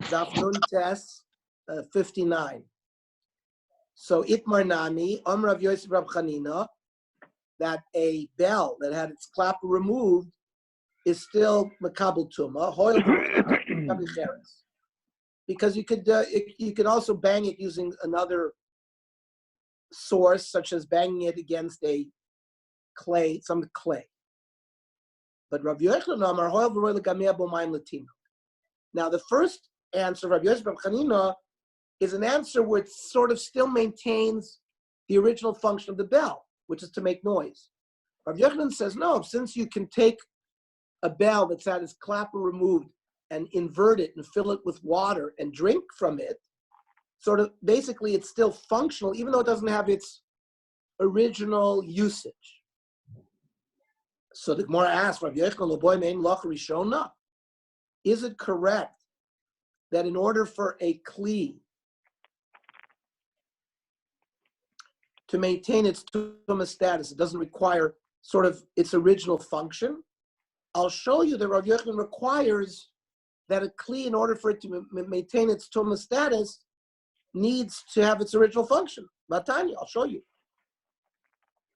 Daf Yomi 59. So Itmar Nami, Rav Yosef Rab Chanina, that a bell that had its clapper removed is still makabel tuma, because you could also bang it using another source, such as banging it against a clay, some clay. But Rav Yochanan Amar Hoil v'Roy legamea b'mayim latino. Now the first answer, Rav Yosef Rab Chanina, is an answer where it sort of still maintains the original function of the bell, which is to make noise. Rav Yochanan says, no, since you can take a bell that's had its clapper removed and invert it and fill it with water and drink from it, sort of basically it's still functional, even though it doesn't have its original usage. So the Gemara asks, Rav Yochanan Loboy Mein Lach Rishona, is it correct that in order for a kli to maintain its tumah status, it doesn't require sort of its original function? I'll show you that Rav Yochanan requires that a kli, in order for it to maintain its tumah status, needs to have its original function. Batanya, I'll show you.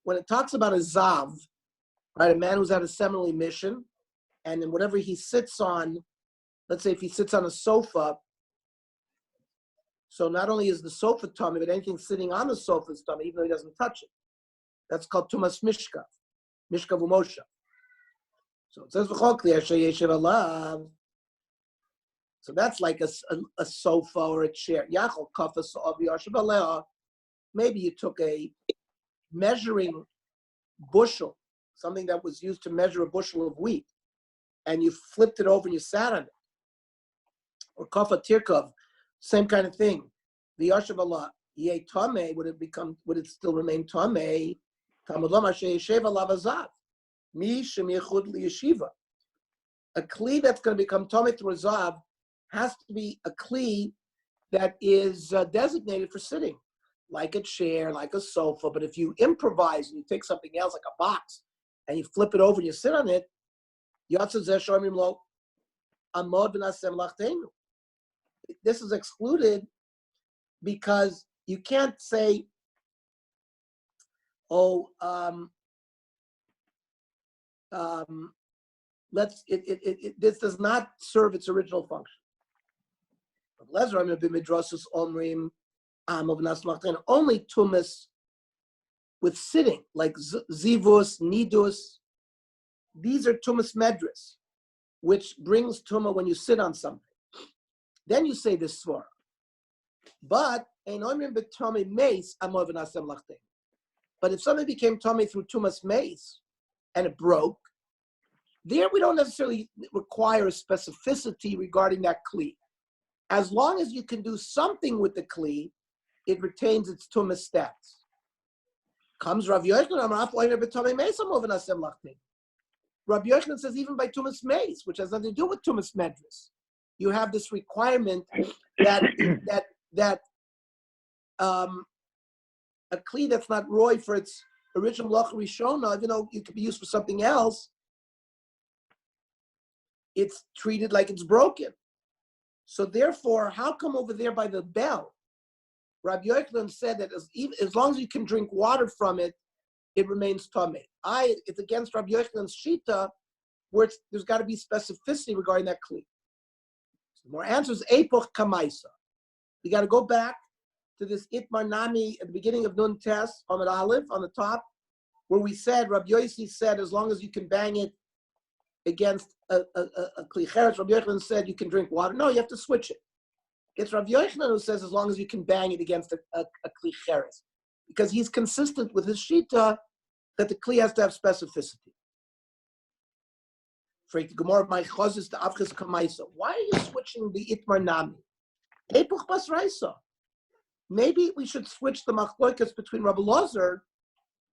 When it talks about a zav, right, a man who's had a seminal emission, and then whatever he sits on, let's say if he sits on a sofa, so not only is the sofa tummy, but anything sitting on the sofa is tummy, even though he doesn't touch it. That's called tumas mishkav, mishkav umosha. So it says v'chol kli asher yeshiv alav. So that's like a sofa or a chair. Yachol kafas of yashiv aleh. Maybe you took a measuring bushel, something that was used to measure a bushel of wheat, and you flipped it over and you sat on it. Or kafa tirkov, same kind of thing. The yashiv aleh yeh tameh, would it still remain tameh? Talmud lama sheyeshev alav azav. Mi shemichud liyeshiva. A kli that's going to become tameh through a zav has to be a kli that is designated for sitting, like a chair, like a sofa. But if you improvise and you take something else, like a box, and you flip it over and you sit on it, this is excluded because you can't say, this does not serve its original function. Only tumas with sitting, like zivus, nidus, these are tumas medris, which brings tuma when you sit on something. Then you say this svara. But but if something became tummy through tumas meis and it broke, there we don't necessarily require a specificity regarding that kli. As long as you can do something with the kli, it retains its tumah stats. Comes Rav Yochanan, Rav Yochanan says even by tumas meis, which has nothing to do with tumas medris, you have this requirement that a kli that's not roy for its original lach rishona, even though it could be used for something else, it's treated like it's broken. So therefore, how come over there by the bell, Rabbi Yochanan said that as long as you can drink water from it, it remains tameh. It's against Rabbi Yochanan's shita, where there's got to be specificity regarding that kli. So the more answers, epoch kamaisa. We got to go back to this itmar nami at the beginning of Nun Tes, Amud Aleph, on the top, where we said, Rabbi Yossi said, as long as you can bang it against a kli cheres, Rabbi Yochanan said you can drink water. No, you have to switch it. It's Rabbi Yochanan who says as long as you can bang it against a kli cheres, because he's consistent with his shita that the kli has to have specificity. Why are you switching the itmar nami? Epuch bas raisa. Maybe we should switch the machlokas between Rabbi Lazar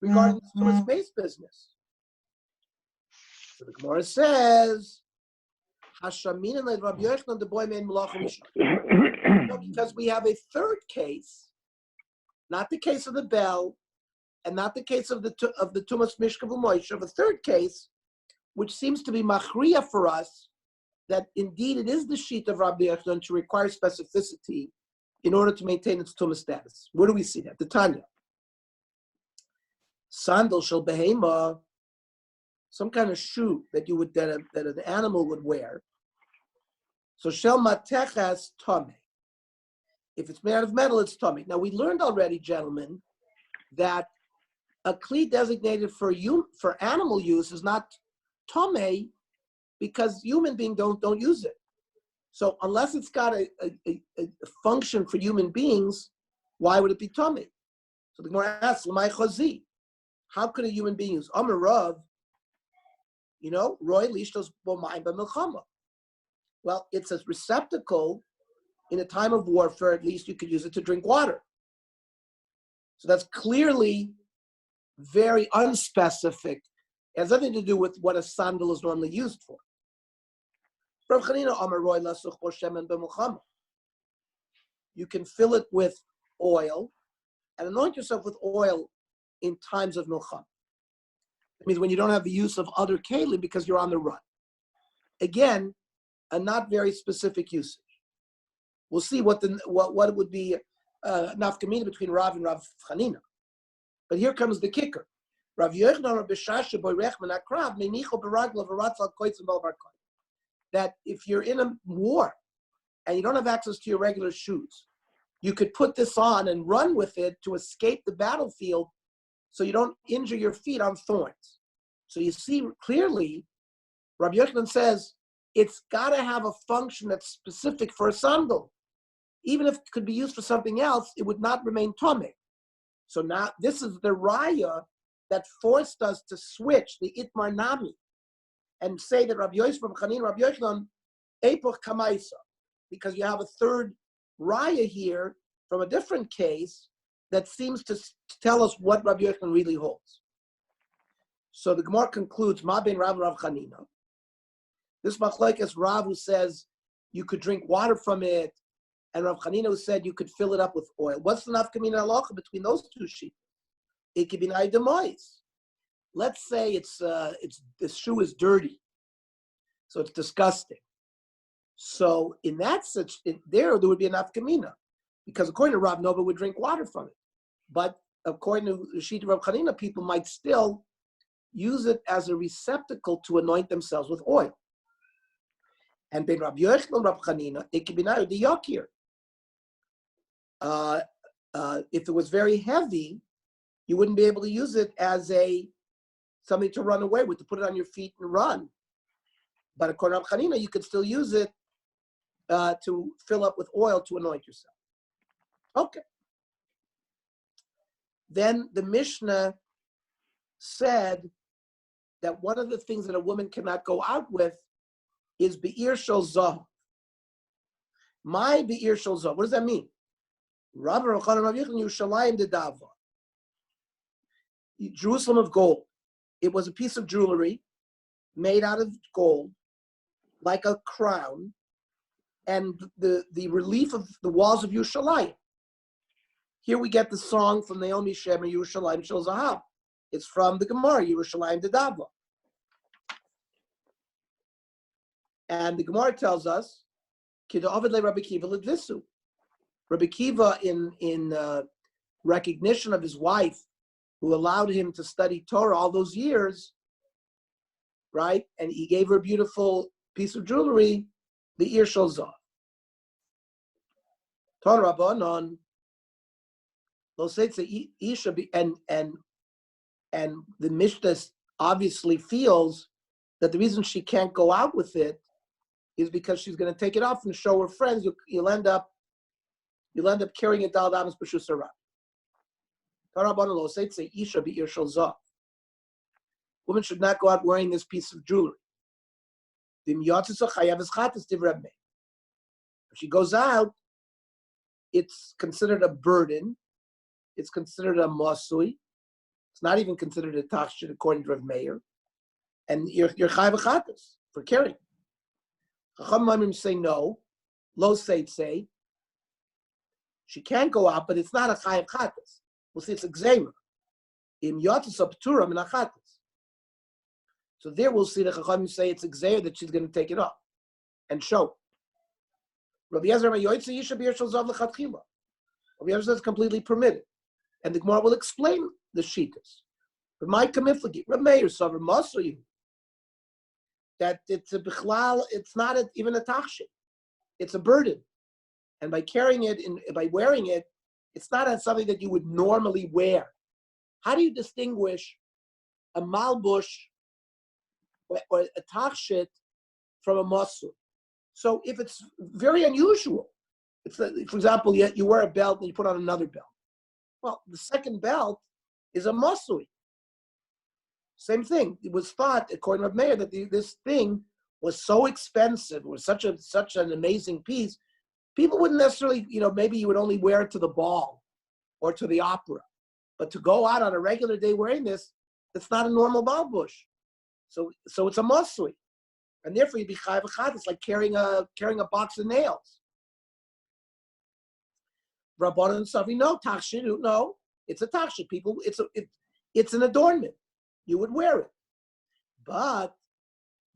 regarding the tumas meis business. So the Gemara says, because we have a third case, not the case of the bell, and not the case of the tumas mishkav u'moishav, a third case, which seems to be machriya for us, that indeed it is the sheet of Rabbi Yochanan to require specificity in order to maintain its tumah status. Where do we see that? The Tanya. Sandal shel behema, some kind of shoe that that an animal would wear. So shel mateches tameh. If it's made out of metal, it's tameh. Now we learned already, gentlemen, that a kli designated for animal use is not tameh because human beings don't use it. So unless it's got a function for human beings, why would it be tameh? So the Gemara asks, "L'may chazi?" How could a human being use Amar Rav? Roy lishtos b'mayim b'milchama. Well, it's a receptacle in a time of warfare. At least you could use it to drink water. So that's clearly very unspecific. It has nothing to do with what a sandal is normally used for. Rav Chanina Amar Roy lasuch bo shemen b'milchama. You can fill it with oil and anoint yourself with oil in times of milchama. It means when you don't have the use of other kelim because you're on the run. Again, a not very specific usage. We'll see what would be nafkamina between Rav and Rav Chanina. But here comes the kicker. Rav Yochanan b'shasha boyrech min hakrav meinicho beraglav v'ratzal koitzim bal barkoi. That if you're in a war and you don't have access to your regular shoes, you could put this on and run with it to escape the battlefield so you don't injure your feet on thorns. So you see clearly, Rabbi Yochanan says, it's got to have a function that's specific for a sandal. Even if it could be used for something else, it would not remain tameh. So now this is the raya that forced us to switch the itmar nami and say that Rabbi Yosef from Chanin, Rabbi Yochanan, epoch kamaisa, because you have a third raya here from a different case that seems to tell us what Rabbi Yochanan really holds. So the Gemara concludes, Ma ben Rav and Rav Chanina. This machlekes Rav who says you could drink water from it, and Rav Chanina who said you could fill it up with oil. What's the nafkamina halacha between those two sheep? It could be naidemois. Let's say the shoe is dirty, so it's disgusting. So in that sense, there would be a nafkamina. Because according to Rav, nobody would drink water from it. But according to the sheet of Rav Chanina, people might still use it as a receptacle to anoint themselves with oil. And ben Rabbi Yochanan and Rav Chanina, it could be now the yakir. If it was very heavy, you wouldn't be able to use it as something to run away with, to put it on your feet and run. But according to Rav Chanina, you could still use it to fill up with oil to anoint yourself. Okay. Then the Mishnah said that one of the things that a woman cannot go out with is be'ir shel zahav. My be'ir shel zahav. What does that mean? Rabbi Yochanan Rav Yochanan Yerushalayim dedava. Jerusalem of gold. It was a piece of jewelry made out of gold, like a crown, and the relief of the walls of Yerushalayim. Here we get the song from Naomi Shemer, Yerushalayim Shel Zahav. It's from the Gemara, Yerushalayim Dedava. And the Gemara tells us, Kida Ovid le Rabbi Kiva Ledvisu. Rabbi Kiva, in recognition of his wife, who allowed him to study Torah all those years, right? And he gave her a beautiful piece of jewelry, the Ir Shel Zahav. Torah Rabbanon. And the Mishnah obviously feels that the reason she can't go out with it is because she's going to take it off and show her friends. You'll end up carrying it down Damas B'Shus Harab. Women should not go out wearing this piece of jewelry. If she goes out, it's considered a burden. It's considered a masui. It's not even considered a tachshit according to Rav Meir. And you're chai v'chatas for carrying. Chachamim say no. Lo say. She can't go out, but it's not a chai v'chatas. We'll see it's a gzeira. Im yatis aptura min achatas. So there we'll see the chachamim say it's a gzeira that she's going to take it off. and show. Rabbi Yezer Yoitzi Yisha B'Yirshal Zav L'Chatchila. Rabbi Yezer says completely permitted. And the Gemara will explain the Shitas. But my Kamiflagi, Rabbi Meir Savar Masu, that it's a Bichlal, it's not even a Tachshit. It's a burden. And by carrying it, by wearing it, it's not something that you would normally wear. How do you distinguish a Malbush or a Tachshit from a Masu? So if it's very unusual, it's for example, you wear a belt and you put on another belt. Well, the second belt is a Masui. Same thing. It was thought, according to Meir, that this thing was so expensive, was such an amazing piece, people wouldn't necessarily, maybe you would only wear it to the ball or to the opera. But to go out on a regular day wearing this, it's not a normal Malbush. So it's a Masui. And therefore, you'd be chayav v'chad. It's like carrying a box of nails. Rabbanan and Savi, no, tachshit, no, it's a tachshit. People, it's an adornment. You would wear it. But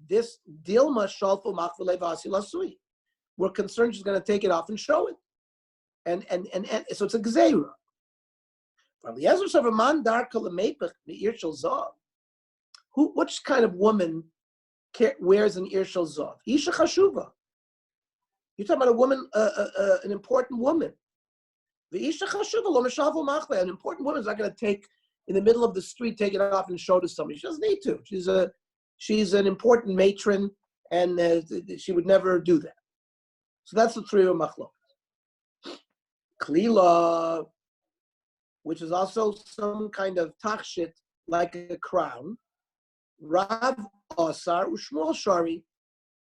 this dilma shalfu machvele v'asi lasui, we're concerned she's going to take it off and show it. And so it's a gzeira. Which kind of woman wears an irshal zav? Isha chashuva. You're talking about a woman, an important woman. The isha chashuva lo meshavu machle. An important woman is not going to take in the middle of the street, take it off and show to somebody. She doesn't need to. She's an important matron, and she would never do that. So that's the three of machlok. Klila, which is also some kind of tachshit, like a crown. Rav Asar, Shmuel Shari,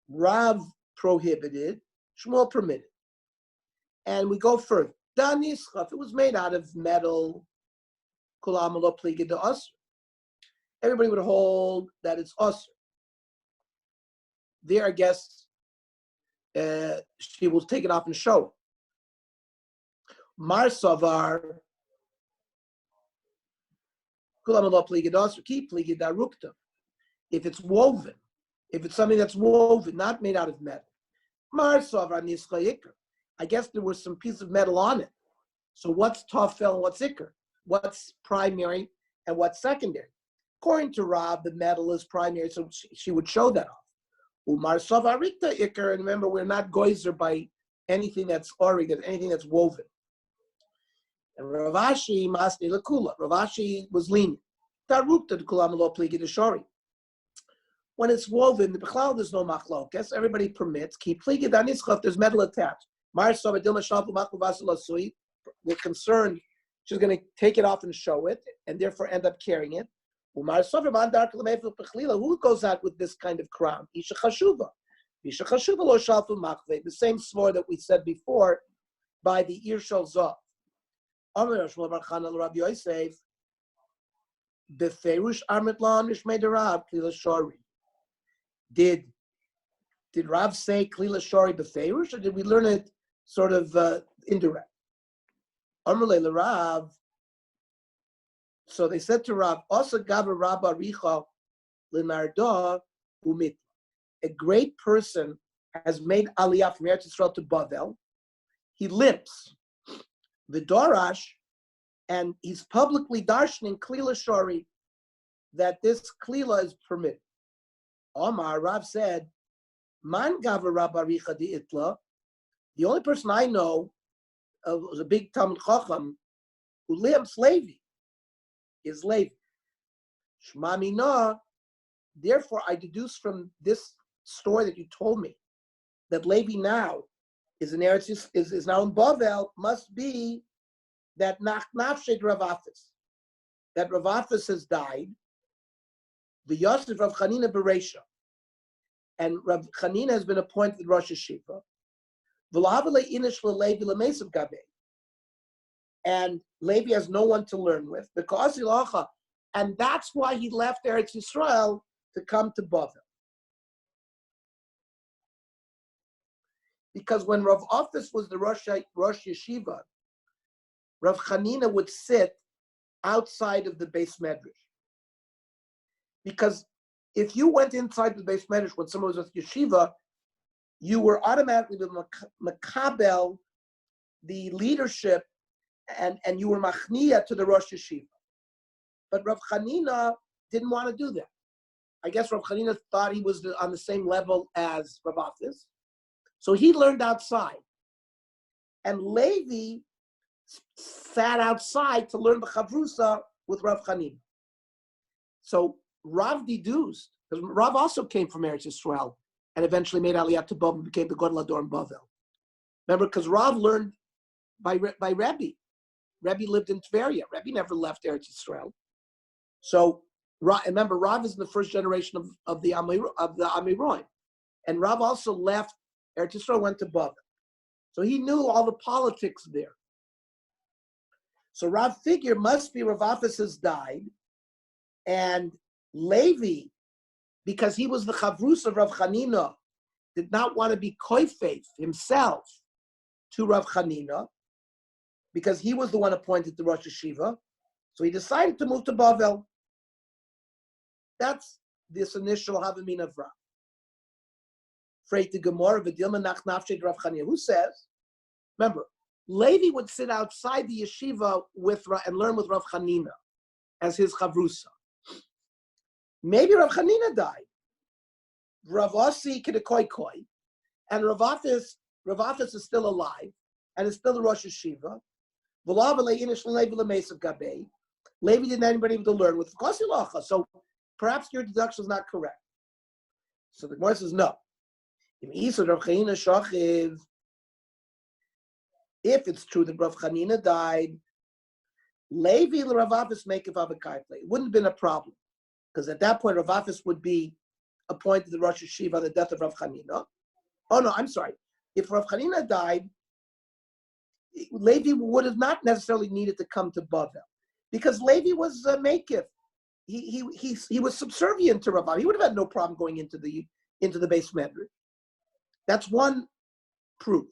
Rav prohibited, Shmuel permitted. And we go further. Danischaf, it was made out of metal. Kulamalo pligid to Asr. Everybody would hold that it's Asr. There, I guess, she will take it off and show it. Mar Savar, Kulamalo pligid Asr, keep pligid darukta. If it's woven, if it's something that's woven, not made out of metal. I guess there was some piece of metal on it. So what's tafel and what's ikr? What's primary and what's secondary? According to Rav, the metal is primary, so she would show that off. Umar savarikta ikr, and remember, we're not goizer by anything that's orig, anything that's woven. And Ravashi masni lakula. Ravashi was lenient. Tarukta kulam lo pligi deshori. When it's woven, the Bechlal, there's no machlokes. Everybody permits. Keep pligi danischaf. There's metal attached. Mar savadilma shafu makuvasilasui. We're concerned she's going to take it off and show it, and therefore end up carrying it. Umar savar dark lemefil pechlila. Who goes out with this kind of crown? Isha chashuva. Isha chashuva lo shafu makve. The same sword that we said before by the irshal zav. Amar Shmuel bar Chana Rabbi Yosef. Beferush armet la nishmei derav klila shori. Did Rav say klila shori befeirush, or did we learn it sort of indirect? Amrle Rav. So they said to Rav, also gava Rabba Richa Linarda Umit. A great person has made aliyah from Eretz Yisrael to Bavel. He limps the Darash, and he's publicly darshaning klila shori that this klila is permitted. Omar, Rav said, Man gava Rabba Richa di Itla. The only person I know was a big Talmud Chacham who limps Levi. Is Levi. Shma mina. Therefore, I deduce from this story that you told me that Levi now is in Eretz, is now in Bavel. Must be that Nafshed Ravafis, that Ravafis has died. The Yosef Rav Chanina Beresha, and Rav Chanina has been appointed Rosh Hashiva. And Levi has no one to learn with, because and that's why he left Eretz Yisrael to come to Bavel. Because when Rav Office was the Rosh Yeshiva, Rav Chanina would sit outside of the Beis Medrash. Because if you went inside the Beis Medrash when someone was with Yeshiva, you were automatically makabel the leadership, and you were machnia to the Rosh Yeshiva. But Rav Chanina didn't want to do that. I guess Rav Chanina thought he was on the same level as Rav Afis. So he learned outside. And Levi sat outside to learn the Chavrusa with Rav Chanina. So Rav deduced, because Rav also came from Eretz Yisrael and eventually made Aliyah to Bavel and became the Gadol Hador in Bavel. Remember, because Rav learned by Rebbe. Rebbe lived in Tveria. Rebbe never left Eretz Yisrael. So remember, Rav is in the first generation of the Amiroim. And Rav also left Eretz Yisrael, went to Bavel. So he knew all the politics there. So Rav figured must be Rav Afis has died, and Levi, because he was the Chavrus of Rav Chanina, did not want to be koifef himself to Rav Chanina, because he was the one appointed to Rosh Yeshiva. So he decided to move to Bavel. That's this initial Havamin of Rav. Freit the Gemara v'dilma nach nafshed Rav Chanina. Who says? Remember, Levi would sit outside the yeshiva and learn with Rav Chanina as his chavrusa. Maybe Rav Chanina died. Rav Asi kedekoi koi, and Rav Afis is still alive and is still the Rosh Yeshiva. Levi didn't have anybody to learn with. So perhaps your deduction is not correct. So the Gemara says no. If it's true that Rav Chanina died, Levi and Rav Afis make it Avakaitle. It wouldn't have been a problem, because at that point Rav Afis would be appointed to Rosh Yeshiva on the death of Rav Chanina. Oh no, I'm sorry. If Rav Chanina died, Levi would have not necessarily needed to come to Bavel, because Levi was a Mekif. He was subservient to Rav Afis. He would have had no problem going into the base medrash. That's one proof.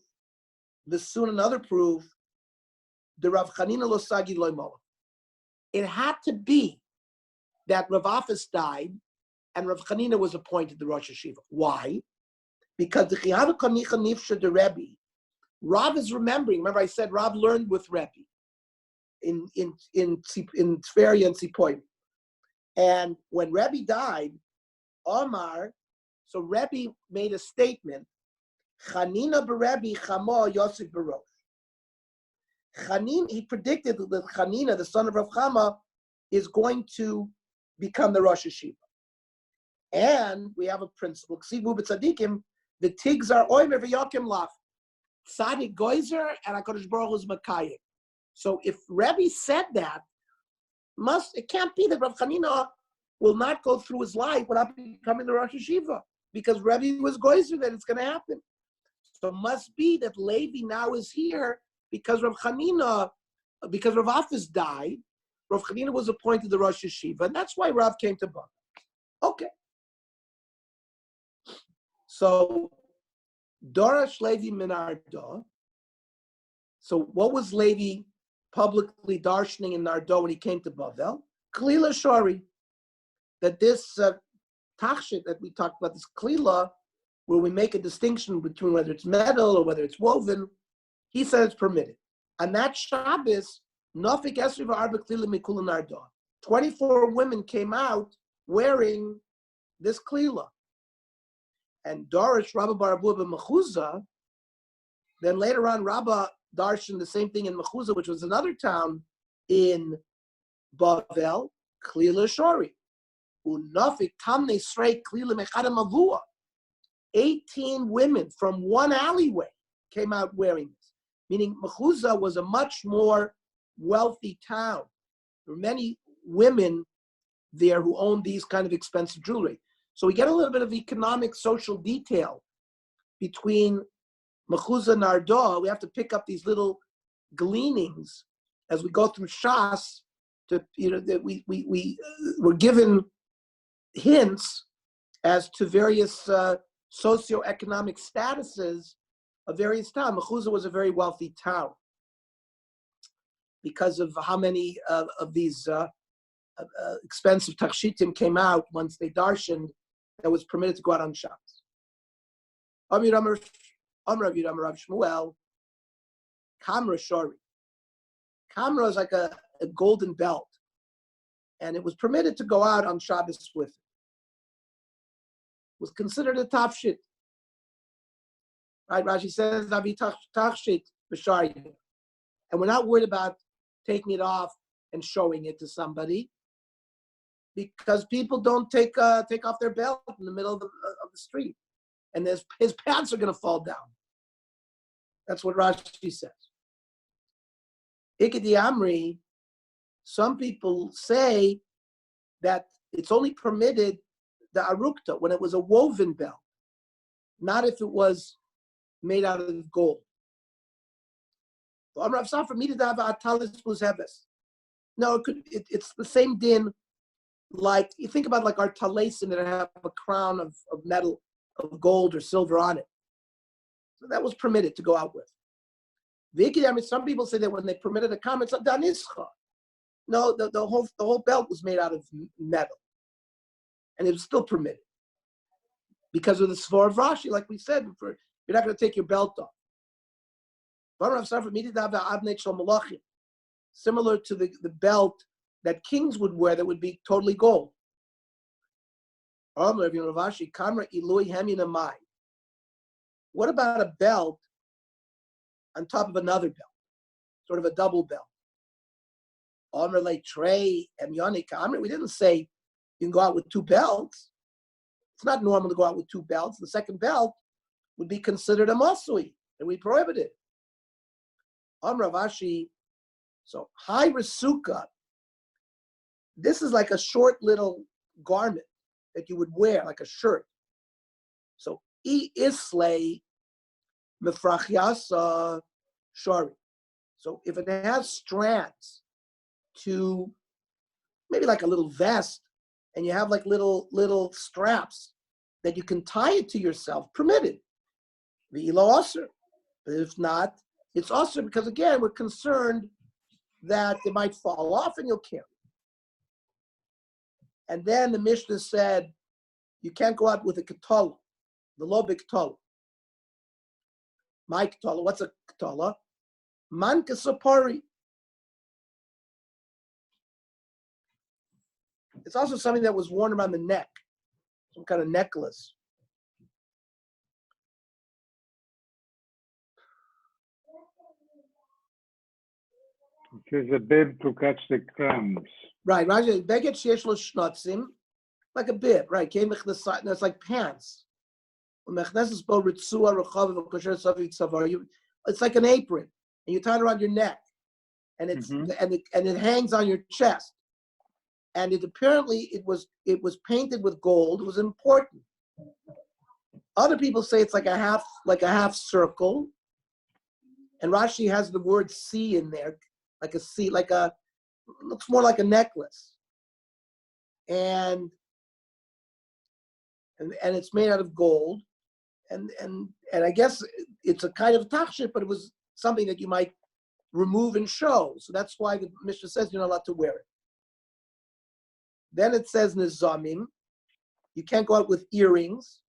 The soon another proof, the Rav Chanina lo sagi lo mola. It had to be that Rav Afis died and Rav Chanina was appointed to Rosh Yeshiva. Why? Because the Chiyava Kanicha Nifsha de Rebbe, Rav is remembering. Remember, I said Rav learned with Rebbe in Tveria and Tzipoim. And when Rebbe died, Omar, so Rebbe made a statement. Chanina beRebbe Chamo Yosef Barosh. He predicted that Chanina, the son of Rav Chama, is going to become the Rosh Yeshiva. And we have a principle. The tigs are oimer v'yokim lach. Tzadik goizer and HaKadosh Baruch Hu is makayim. So if Rebbe said that, it can't be that Rav Chanina will not go through his life without becoming the Rosh Yeshiva, because Rebbe was goizer that it's going to happen. So it must be that Levi now is here because Rav Afis died. Rav Chanina was appointed to Rosh Yeshiva, and that's why Rav came to Bavel. Okay. So Dorash Levi Minardo. So what was Levi publicly darshaning in Nardo when he came to Bavel? Klila Shori. That this tachshit that we talked about, this klila, where we make a distinction between whether it's metal or whether it's woven, he said it's permitted. On that Shabbos, Nafik Esriva Arba Klila Mikula Nardo. 24 women came out wearing this klila. And Darish Rabba Barabu Mechuza, then later on Rabba darshan the same thing in Mechuza, which was another town in Bavel, Klila Shori. Unafik Tamne Srei Klila Mechada Mavua. 18 women from one alleyway came out wearing this. Meaning Mechuza was a much more wealthy town. There were many women there who owned these kind of expensive jewelry. So we get a little bit of economic, social detail between Mechuza and Nardo. We have to pick up these little gleanings as we go through Shas. That we're given hints as to various socioeconomic statuses of various towns. Mechuza was a very wealthy town because of how many of these expensive takshitim came out once they darshaned that was permitted to go out on Shabbos. Amir Amr Rav Shmuel, Kamra Shari. Kamra is like a golden belt, and it was permitted to go out on Shabbos with it. It was considered a top shit. Right? Rashi says, Navi Tachshit B'Shari. And we're not worried about taking it off and showing it to somebody, because people don't take off their belt in the middle of the street, and his pants are going to fall down. That's what Rashi says. Ikedi Amri, some people say that it's only permitted the arukta when it was a woven belt, not if it was made out of gold. No, it's the same din. Like you think about like our talesim that have a crown of metal, of gold or silver on it. So that was permitted to go out with. Some people say that when they permitted a comment, it's danischa. No, the whole belt was made out of metal, and it was still permitted because of the svar of Rashi, like we said. You're not going to take your belt off. Similar to the belt that kings would wear, that would be totally gold. What about a belt on top of another belt, sort of a double belt? We didn't say you can go out with two belts. It's not normal to go out with two belts. The second belt would be considered a masui, and we prohibit it. Ravashi, so high resuka, this is like a short little garment that you would wear, like a shirt. So islay mefrachiasa shari. So if it has strands to maybe like a little vest, and you have like little straps that you can tie it to yourself, permitted. The ilo aser. But if not, it's aser, because again, we're concerned that it might fall off and you'll carry it. And then the Mishnah said you can't go out with a ketala, the lobik ketala. My ketala, what's a ketala? Man kesapari. It's also something that was worn around the neck, some kind of necklace. It is a bib to catch the crumbs. Right, Raja, beged sheyesh lo shnotzim, like a bib, right? It's like pants. It's like an apron, and you tie it around your neck, and it hangs on your chest. And it apparently it was painted with gold. It was important. Other people say it's like a half circle, and Rashi has the word C in there, like a C, looks more like a necklace, and it's made out of gold, and I guess it's a kind of tachshit, but it was something that you might remove and show. So that's why the Mishnah says you're not allowed to wear it. Then it says nizamim, you can't go out with earrings.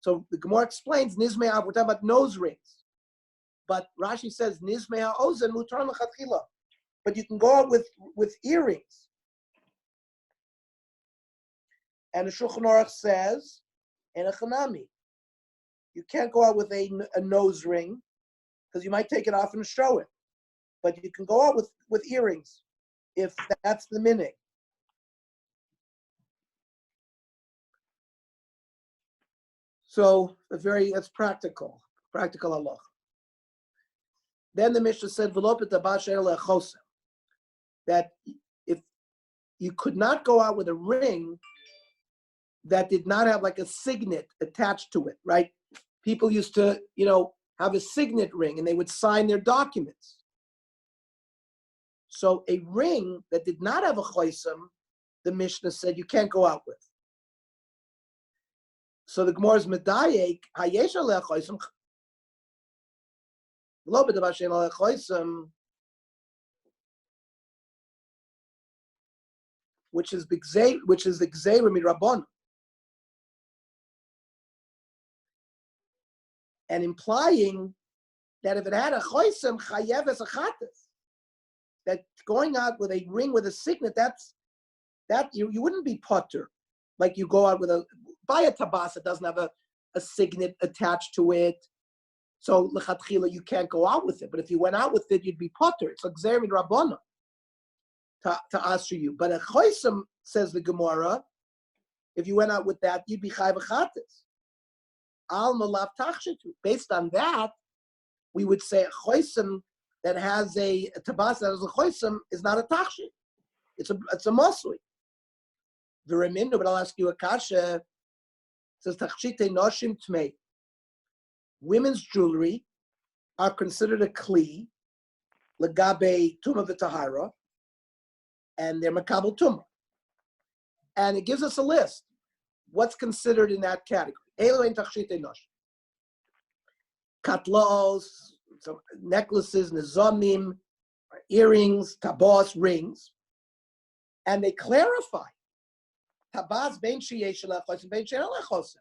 So the Gemara explains nizmei, we're talking about nose rings, but Rashi says nizmei ozen mutar lechatchila, but you can go out with earrings. And the Shulchan Aruch says, and a chanami, you can't go out with a nose ring because you might take it off and show it, but you can go out with earrings if that's the minhag. So that's practical halacha. Then the Mishnah said, that if you could not go out with a ring that did not have like a signet attached to it, right? People used to, have a signet ring and they would sign their documents. So a ring that did not have a choisam, the Mishnah said you can't go out with. So the Gemara's medayek hayesh aleh choisam, lo b'davashen aleh choisam, which is the gzeira midrabbanan. and implying that if it had a choisem, chayev es achates, that going out with a ring with a signet, that you wouldn't be potter, like you go out with buy a tabas, it doesn't have a signet attached to it. So lechatchila, you can't go out with it. But if you went out with it, you'd be potter. It's like zermin rabbana to answer you. But a choisem, says the Gemara, if you went out with that, you'd be chayv achates. Al malav tachshitu. Based on that, we would say a choisem that has a tabas that has a choisem is not a tachshit. It's a masui. The remainder, but I'll ask you a kasha. It says tachshite noshim tmei. Women's jewelry are considered a kli, legabe tuma v'tahara, and they're makabel tuma. And it gives us a list. What's considered in that category? Elo tachshite noshim. Katlos, so necklaces, nizamim, earrings, tabas, rings. And they clarify. Tabas ben sheyesh lechosim ben she'en lechosim.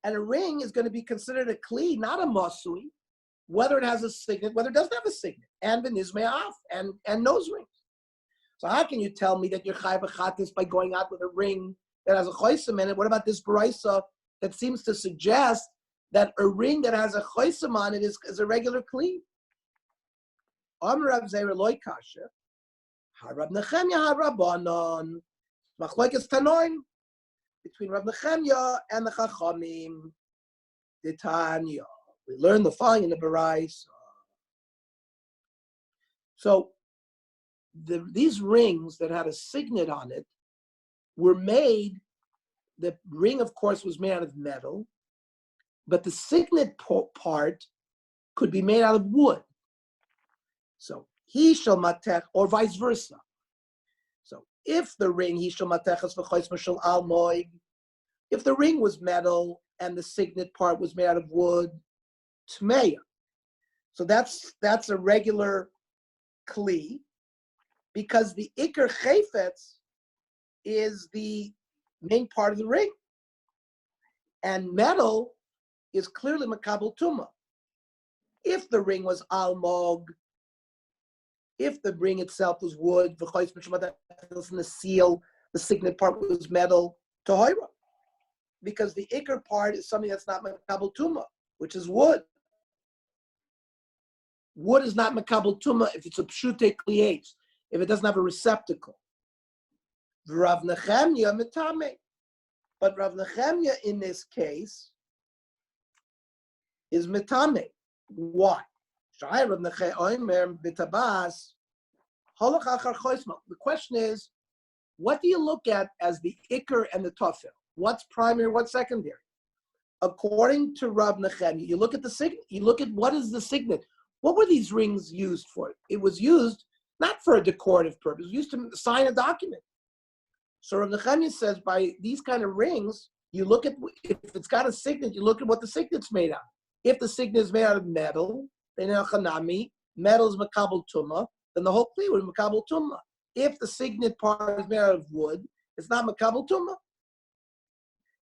And a ring is going to be considered a kli, not a masui, whether it has a signet, whether it doesn't have a signet, and benizmeaf, and nose rings. So how can you tell me that you're chayv achatis by going out with a ring that has a choisem in it? What about this baraisa that seems to suggest that a ring that has a choisem on it is a regular kli? Amar Rav Zera loy kasha, Harab Nechemya harabanon, machlokes tanoim, between Rav Nechemya and the Chachamim, the Tanya. We learn the following in the Baraisa. So these rings that had a signet on it were made, the ring, of course, was made out of metal, but the signet part could be made out of wood. So he shall matech, or vice versa. So if the ring, he shall matechas v'chois mashal al moig, if the ring was metal and the signet part was made out of wood, tmeya. So that's a regular kli, because the ikar chayfetz is the main part of the ring, and metal is clearly makabel tuma. If the ring was almog, if the ring itself was wood, the seal, the signet part was metal, tohira. Because the ikar part is something that's not makabel tuma, which is wood. Wood is not makabel tuma if it's a pshute klietz, if it doesn't have a receptacle. Rav Nechemya metame. But Rav Nechemya in this case is metame. Why? The question is, what do you look at as the ikar and the tafel? What's primary, what's secondary? According to Rav Nechemya, you look at the signet, you look at what is the signet. What were these rings used for? It was used not for a decorative purpose, it was used to sign a document. So Rav Nechemya says by these kind of rings, you look at, if it's got a signet, you look at what the signet's made out of. If the signet is made out of metal, then metal is makabel tumah, then the whole kli would be makabel tumah. If the signet part is made out of wood, it's not makabel tumah.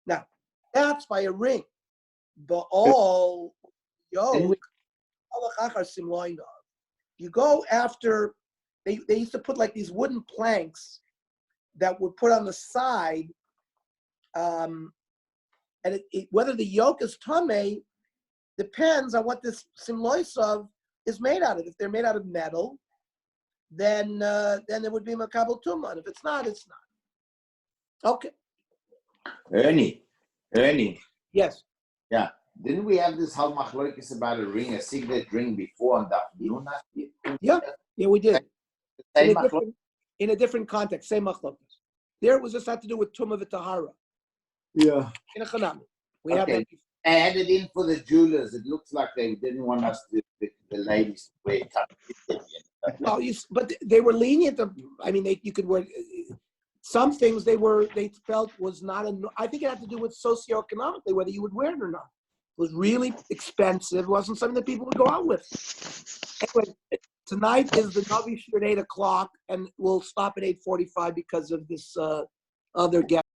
Now, that's by a ring. But all yoke, you go after, they used to put like these wooden planks that were put on the side, and whether the yoke is tameh depends on what this simloisav is made out of. If they're made out of metal, then it would be makabel tumah. And if it's not, it's not. Okay. Ernie. Yes. Yeah. Didn't we have this whole machlokes about a ring, a signet ring before on Daf Yomi? Yeah, we did. Same In a different context, same machlokes. There it was just had to do with tumah v'tahara. Yeah. In a chanami. We have that before. I had it in for the jewelers. It looks like they didn't want us to, the ladies to wear tuck. Well, but they were lenient. I mean, you could wear some things. They felt was not. I think it had to do with socioeconomically whether you would wear it or not. It was really expensive. It wasn't something that people would go out with. Anyway, tonight is the Navi Shir at 8:00, and we'll stop at 8:45 because of this other guest.